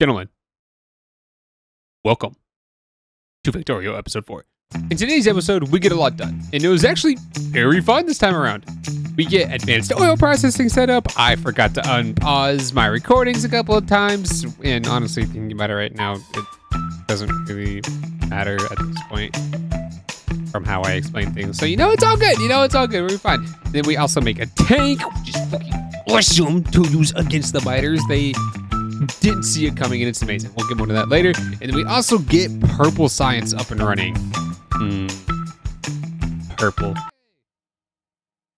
Gentlemen, welcome to Factorio episode 4. In today's episode, we get a lot done, and it was actually very fun this time around. We get advanced oil processing set up. I forgot to unpause my recordings a couple of times, and honestly, thinking about it right now, it doesn't really matter at this point from how I explain things. So it's all good. It's all good. We're fine. Then we also make a tank, which is fucking awesome to use against the biters. They didn't see it coming, and it's amazing. We'll get more to that later. And then we also get purple science up and running. Purple.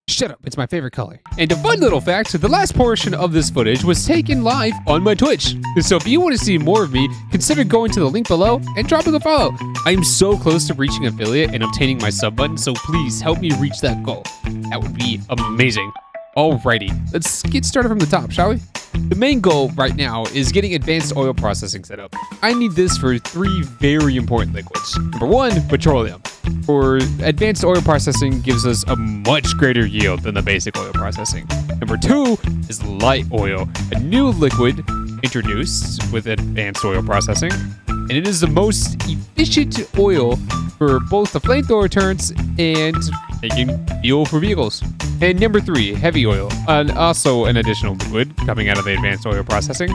Shut up, it's my favorite color. And a fun little fact, the last portion of this footage was taken live on my Twitch. So if you want to see more of me, consider going to the link below and dropping a follow. I am so close to reaching affiliate and obtaining my sub button, so please help me reach that goal. That would be amazing. Alrighty, let's get started from the top, shall we? The main goal right now is getting advanced oil processing set up. I need this for 3 very important liquids. Number 1, petroleum. For advanced oil processing gives us a much greater yield than the basic oil processing. Number 2 is light oil, a new liquid introduced with advanced oil processing. And it is the most efficient oil for both the flamethrower turrets and making fuel for vehicles. And number 3, heavy oil, also an additional liquid coming out of the advanced oil processing.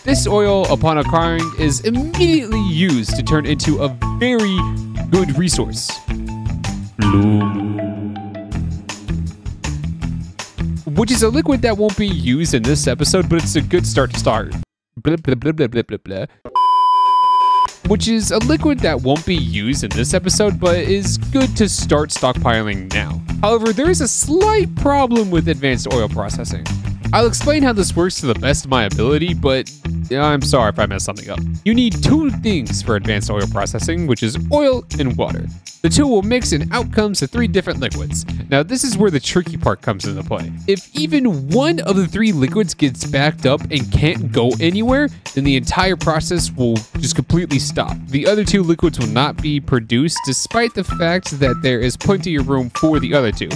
This oil, upon acquiring, is immediately used to turn into a very good resource. Which is a liquid that won't be used in this episode, but it's a good start to start. Blah, blah, blah, blah, blah, blah, blah. Which is a liquid that won't be used in this episode, but is good to start stockpiling now. However, there is a slight problem with advanced oil processing. I'll explain how this works to the best of my ability, but I'm sorry if I messed something up. You need 2 things for advanced oil processing, which is oil and water. The 2 will mix and out comes the 3 different liquids. Now this is where the tricky part comes into play. If even one of the 3 liquids gets backed up and can't go anywhere, then the entire process will just completely stop. The other 2 liquids will not be produced despite the fact that there is plenty of room for the other 2.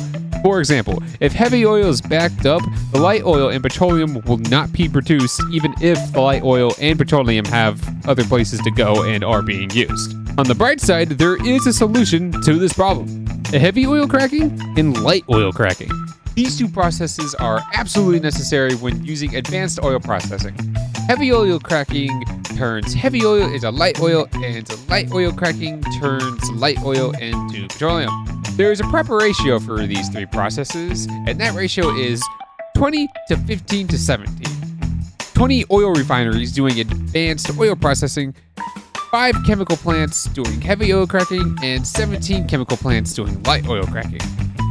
For example, if heavy oil is backed up, the light oil and petroleum will not be produced even if the light oil and petroleum have other places to go and are being used. On the bright side, there is a solution to this problem: heavy oil cracking and light oil cracking. These 2 processes are absolutely necessary when using advanced oil processing. Heavy oil cracking turns heavy oil into light oil, and light oil cracking turns light oil into petroleum. There is a proper ratio for these 3 processes, and that ratio is 20 to 15 to 17. 20 oil refineries doing advanced oil processing, 5 chemical plants doing heavy oil cracking, and 17 chemical plants doing light oil cracking.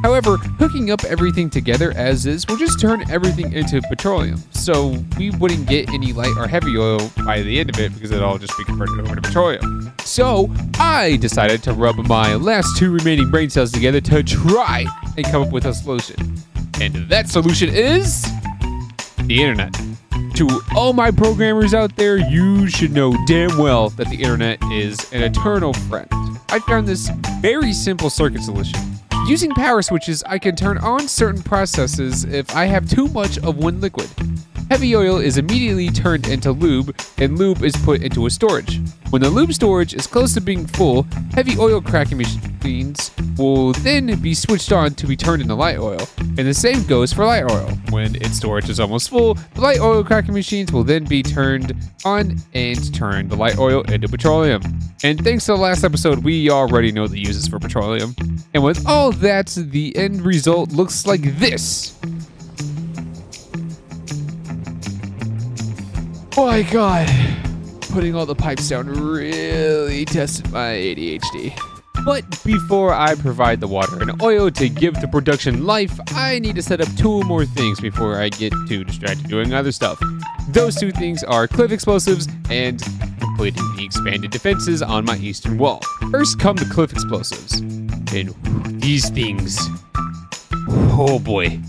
However, hooking up everything together as is will just turn everything into petroleum, so we wouldn't get any light or heavy oil by the end of it because it'll all just be converted over to petroleum. So I decided to rub my last 2 remaining brain cells together to try and come up with a solution. And that solution is the internet. To all my programmers out there, you should know damn well that the internet is an eternal friend. I found this very simple circuit solution. Using power switches, I can turn on certain processes if I have too much of one liquid. Heavy oil is immediately turned into lube, and lube is put into a storage. When the lube storage is close to being full, heavy oil cracking machines will then be switched on to be turned into light oil, and the same goes for light oil. When its storage is almost full, the light oil cracking machines will then be turned on and turn the light oil into petroleum. And thanks to the last episode, we already know the uses for petroleum. And with all that, the end result looks like this. Oh my god, putting all the pipes down really tested my ADHD. But before I provide the water and oil to give the production life, I need to set up 2 more things before I get too distracted doing other stuff. Those 2 things are cliff explosives and completing the expanded defenses on my eastern wall. First come the cliff explosives. And these things, oh boy,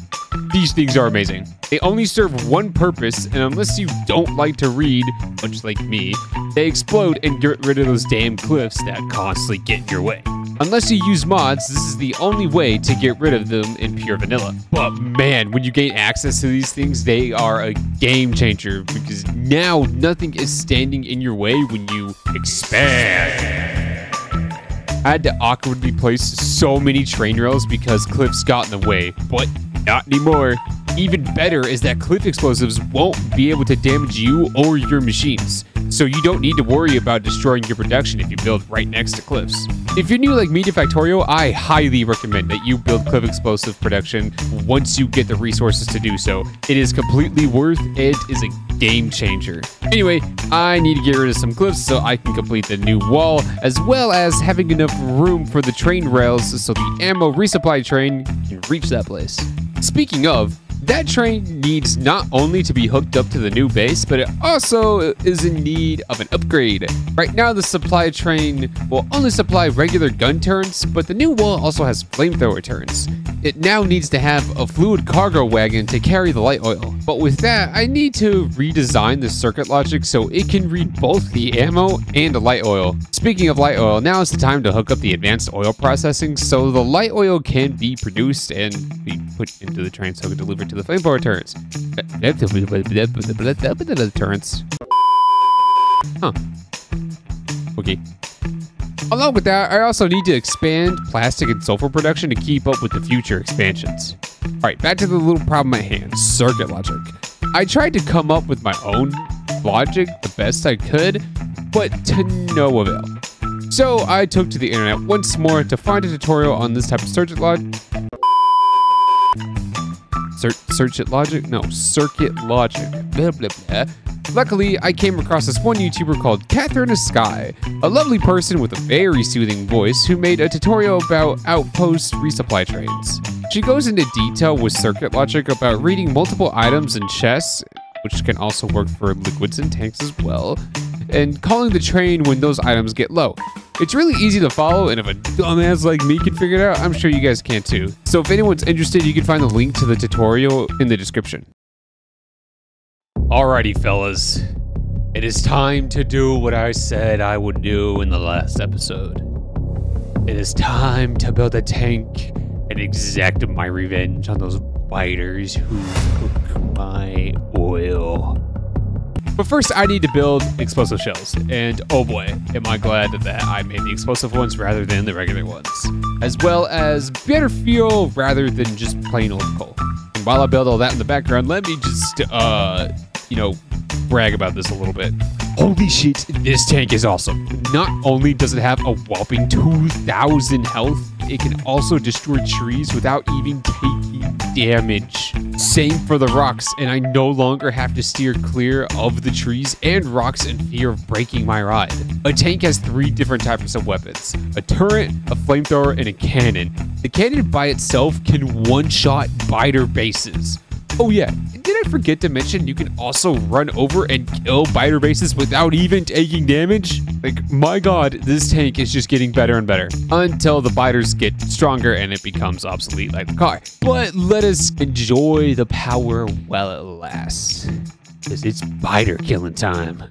these things are amazing. They only serve one purpose, and unless you don't like to read, much like me, they explode and get rid of those damn cliffs that constantly get in your way. Unless you use mods, this is the only way to get rid of them in pure vanilla. But man, when you gain access to these things, they are a game changer because now nothing is standing in your way when you expand. I had to awkwardly place so many train rails because cliffs got in the way, but not anymore. Even better is that cliff explosives won't be able to damage you or your machines, so you don't need to worry about destroying your production if you build right next to cliffs. If you're new like me to Factorio, I highly recommend that you build cliff explosive production once you get the resources to do so. It is completely worth it. It is a game changer. Anyway, I need to get rid of some cliffs so I can complete the new wall, as well as having enough room for the train rails so the ammo resupply train can reach that place. Speaking of, that train needs not only to be hooked up to the new base, but it also is in need of an upgrade. Right now, the supply train will only supply regular gun turns, but the new wall also has flamethrower turns. It now needs to have a fluid cargo wagon to carry the light oil. But with that, I need to redesign the circuit logic so it can read both the ammo and the light oil. Speaking of light oil, now is the time to hook up the advanced oil processing so the light oil can be produced and be put into the train so it can deliver to the flamethrower turrets. Turrets. Huh. Okay. Along with that, I also need to expand plastic and sulfur production to keep up with the future expansions. Alright, back to the little problem at hand, circuit logic. I tried to come up with my own logic the best I could, but to no avail. So I took to the internet once more to find a tutorial on this type of circuit logic. Circuit logic? No, circuit logic. Blah, blah, blah. Luckily, I came across this one YouTuber called Catherine Sky, a lovely person with a very soothing voice who made a tutorial about outpost resupply trains. She goes into detail with circuit logic about reading multiple items in chests, which can also work for liquids and tanks as well, and calling the train when those items get low. It's really easy to follow, and if a dumbass like me can figure it out, I'm sure you guys can too. So if anyone's interested, you can find the link to the tutorial in the description. Alrighty, fellas. It is time to do what I said I would do in the last episode. It is time to build a tank and exact my revenge on those biters who took my oil. But first, I need to build explosive shells, and oh boy, am I glad that I made the explosive ones rather than the regular ones, as well as better fuel rather than just plain old coal. And while I build all that in the background, let me just, brag about this a little bit. Holy shit, this tank is awesome. Not only does it have a whopping 2,000 health, it can also destroy trees without even taking damage. Same for the rocks, and I no longer have to steer clear of the trees and rocks in fear of breaking my ride. A tank has 3 different types of weapons: a turret, a flamethrower, and a cannon. The cannon by itself can one-shot biter bases. Oh yeah, did I forget to mention you can also run over and kill biter bases without even taking damage? Like, my god, this tank is just getting better and better until the biters get stronger and it becomes obsolete like the car. But let us enjoy the power while it lasts, because it's biter killing time.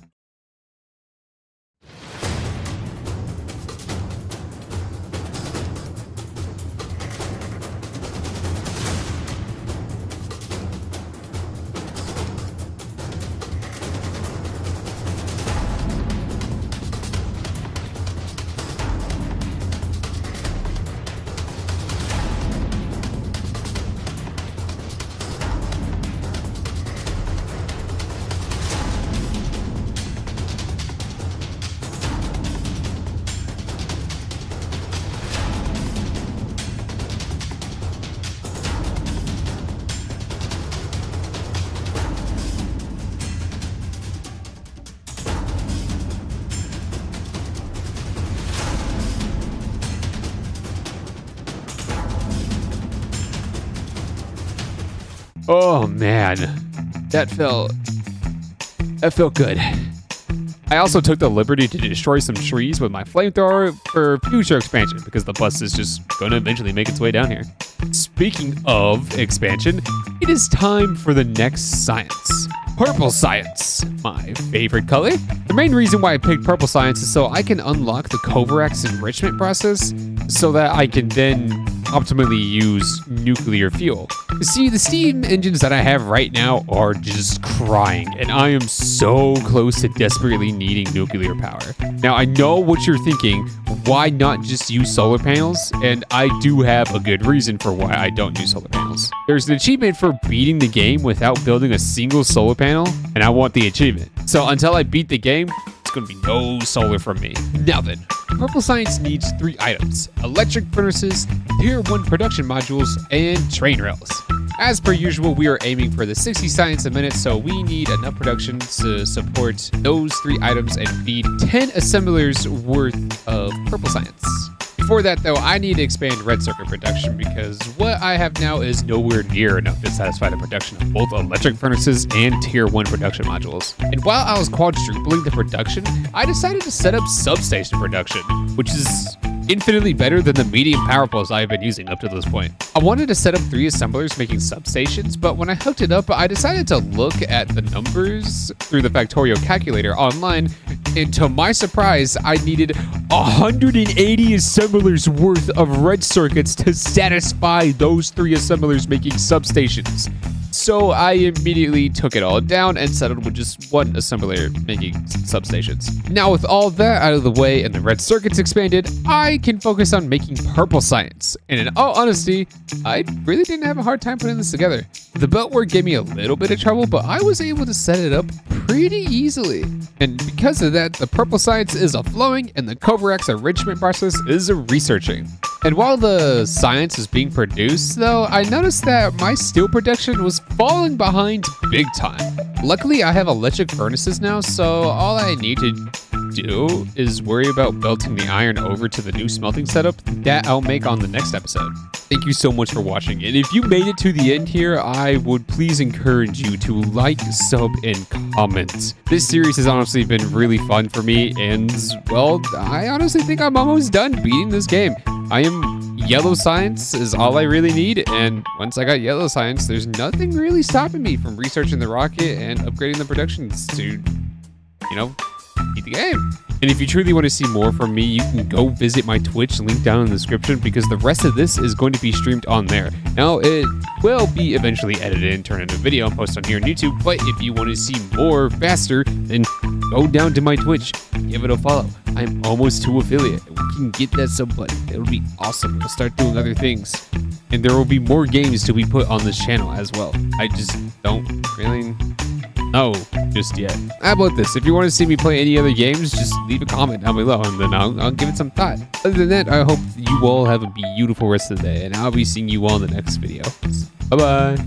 Oh man, that felt good. I also took the liberty to destroy some trees with my flamethrower for future expansion because the bus is just gonna eventually make its way down here. Speaking of expansion, it is time for the next science. Purple Science, my favorite color. The main reason why I picked Purple Science is so I can unlock the Kovarex enrichment process so that I can then optimally use nuclear fuel. See, the steam engines that I have right now are just crying, and I am so close to desperately needing nuclear power. Now, I know what you're thinking, why not just use solar panels? And I do have a good reason for why I don't use solar panels. There's an achievement for beating the game without building a single solar panel, and I want the achievement. So until I beat the game, it's gonna be no solar from me. Now then, Purple Science needs 3 items: electric furnaces, tier 1 production modules, and train rails. As per usual, we are aiming for the 60 science a minute, so we need enough production to support those 3 items and feed 10 assemblers worth of Purple Science. Before that though, I need to expand red circuit production because what I have now is nowhere near enough to satisfy the production of both electric furnaces and tier 1 production modules. And while I was quadrupling the production, I decided to set up substation production, which is infinitely better than the medium power poles I've been using up to this point. I wanted to set up 3 assemblers making substations, but when I hooked it up, I decided to look at the numbers through the Factorio calculator online, and to my surprise, I needed 180 assemblers worth of red circuits to satisfy those 3 assemblers making substations. So I immediately took it all down and settled with just 1 assembler making substations. Now with all that out of the way and the red circuits expanded, I can focus on making Purple Science. And in all honesty, I really didn't have a hard time putting this together. The beltwork gave me a little bit of trouble, but I was able to set it up pretty easily. And because of that, the Purple Science is a flowing and the Kovarex enrichment process is a researching. And while the science is being produced though, I noticed that my steel production was falling behind big time. Luckily, I have electric furnaces now, so all I need to do is worry about belting the iron over to the new smelting setup that I'll make on the next episode. Thank you so much for watching, and if you made it to the end here, I would please encourage you to like, sub, and comment. This series has honestly been really fun for me, and well, I honestly think I'm almost done beating this game. Yellow science is all I really need, and once I got yellow science, there's nothing really stopping me from researching the rocket and upgrading the productions to, you know, beat the game. And if you truly want to see more from me, you can go visit my Twitch, link down in the description, because the rest of this is going to be streamed on there. Now, it will be eventually edited and turned into a video and posted on here on YouTube, but if you want to see more faster, then go down to my Twitch, give it a follow. I'm almost to affiliate. We can get that sub button. It'll be awesome. We'll start doing other things. And there will be more games to be put on this channel as well. I just don't really know just yet. How about this? If you want to see me play any other games, just leave a comment down below and then I'll give it some thought. Other than that, I hope you all have a beautiful rest of the day, and I'll be seeing you all in the next video. Bye-bye.